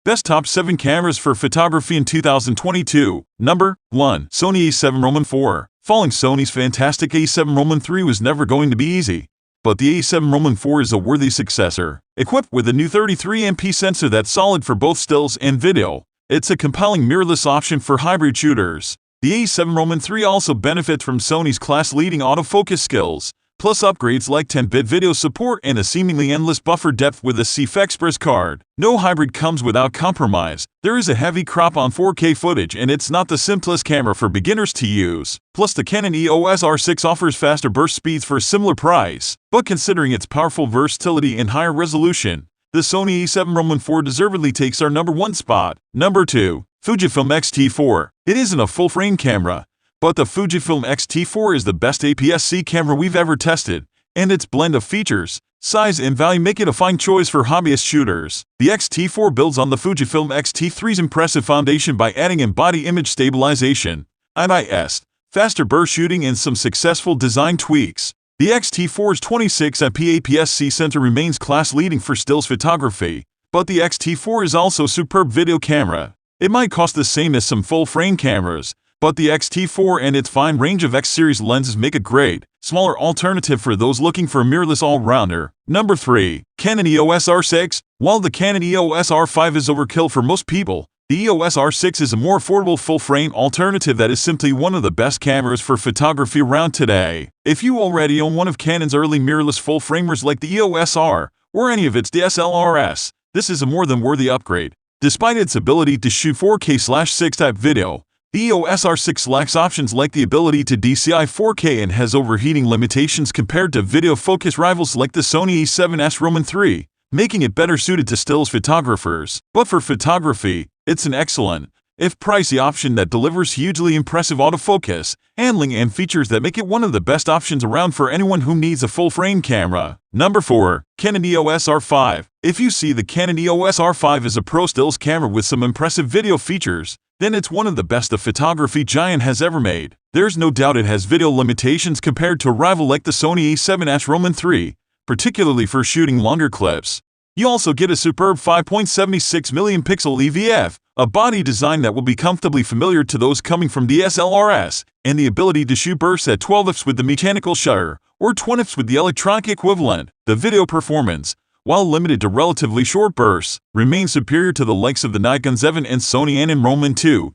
Best Top 7 Cameras for Photography in 2022. Number 1. Sony a7 Roman 4. Following Sony's fantastic a7 Roman 3 was never going to be easy. But the a7 Roman 4 is a worthy successor. Equipped with a new 33MP sensor that's solid for both stills and video, it's a compelling mirrorless option for hybrid shooters. The a7 Roman 3 also benefits from Sony's class-leading autofocus skills, plus upgrades like 10-bit video support and a seemingly endless buffer depth with a CFexpress card. No hybrid comes without compromise. There is a heavy crop on 4K footage, and it's not the simplest camera for beginners to use. Plus, the Canon EOS R6 offers faster burst speeds for a similar price. But considering its powerful versatility and higher resolution, the Sony a7 Roman 4 deservedly takes our number 1 spot. Number 2. Fujifilm X-T4. It isn't a full-frame camera, but the Fujifilm X-T4 is the best APS-C camera we've ever tested, and its blend of features, size, and value make it a fine choice for hobbyist shooters. The X-T4 builds on the Fujifilm X-T3's impressive foundation by adding in-body image stabilization, IIS, faster burst shooting, and some successful design tweaks. The X-T4's 26MP APS-C sensor remains class-leading for stills photography, but the X-T4 is also a superb video camera. It might cost the same as some full-frame cameras, but the X-T4 and its fine range of X-series lenses make a great, smaller alternative for those looking for a mirrorless all-rounder. Number 3. Canon EOS R6. While the Canon EOS R5 is overkill for most people, the EOS R6 is a more affordable full-frame alternative that is simply one of the best cameras for photography around today. If you already own one of Canon's early mirrorless full-framers like the EOS R, or any of its DSLRs, this is a more than worthy upgrade. Despite its ability to shoot 4K/6 type video, the EOS R6 lacks options like the ability to DCI 4K and has overheating limitations compared to video focus rivals like the Sony a7S Roman 3, making it better suited to stills photographers. But for photography, it's an excellent, if pricey option that delivers hugely impressive autofocus, handling, and features that make it one of the best options around for anyone who needs a full-frame camera. Number 4. Canon EOS R5. If you see the Canon EOS R5 as a pro stills camera with some impressive video features, then it's one of the best the photography giant has ever made. There's no doubt it has video limitations compared to a rival like the Sony a7S Roman 3, particularly for shooting longer clips. You also get a superb 5.76 million pixel EVF, a body design that will be comfortably familiar to those coming from DSLRs, and the ability to shoot bursts at 12 fps with the mechanical shutter, or 20 fps with the electronic equivalent. The video performance, while limited to relatively short bursts, remains superior to the likes of the Nikon Z7 and Sony Canon Roman 2.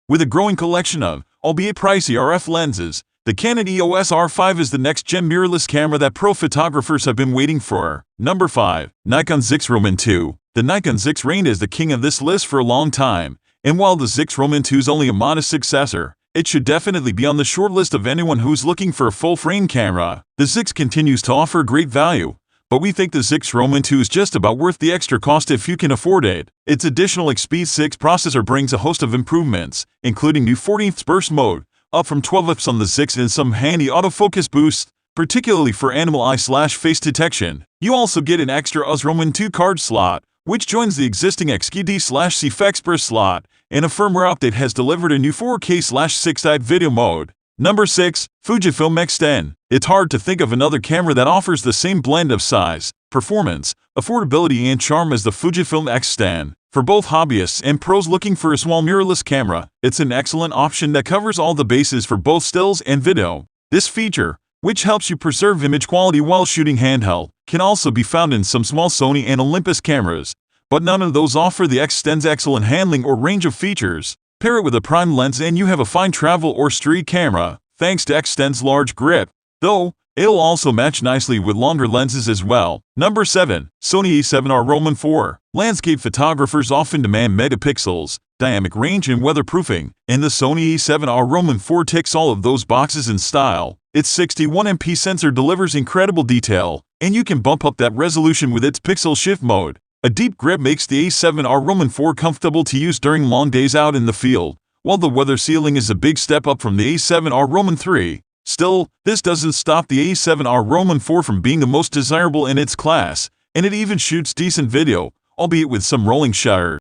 With a growing collection of, albeit pricey, RF lenses, the Canon EOS R5 is the next-gen mirrorless camera that pro photographers have been waiting for. Number 5. Nikon Z6 Roman 2. The Nikon Z6 reigned as the king of this list for a long time, and while the Z6 Roman 2 is only a modest successor, it should definitely be on the short list of anyone who's looking for a full-frame camera. The Z6 continues to offer great value, but we think the Z6 Roman 2 is just about worth the extra cost if you can afford it. Its additional XP 6 processor brings a host of improvements, including new 14 fps burst mode, up from 12 fps on the Z6, and some handy autofocus boosts, particularly for animal eye/face detection. You also get an extra US Roman 2 card slot, which joins the existing XQD/CFexpress slot, and a firmware update has delivered a new 4K/6 type video mode. Number 6. Fujifilm X-Ten. It's hard to think of another camera that offers the same blend of size, performance, affordability, and charm as the Fujifilm X-Ten. For both hobbyists and pros looking for a small mirrorless camera, it's an excellent option that covers all the bases for both stills and video. This feature, which helps you preserve image quality while shooting handheld, can also be found in some small Sony and Olympus cameras, but none of those offer the X-Ten's excellent handling or range of features. Pair it with a prime lens and you have a fine travel or street camera, thanks to X-Ten's large grip, though it'll also match nicely with longer lenses as well. Number 7. Sony a7R Roman 4. Landscape photographers often demand megapixels, dynamic range, and weatherproofing, and the Sony a7R Roman 4 ticks all of those boxes in style. Its 61MP sensor delivers incredible detail, and you can bump up that resolution with its pixel shift mode. A deep grip makes the a7R Roman 4 comfortable to use during long days out in the field, while the weather sealing is a big step up from the a7R Roman 3. Still, this doesn't stop the a7R Roman 4 from being the most desirable in its class, and it even shoots decent video, albeit with some rolling shutter.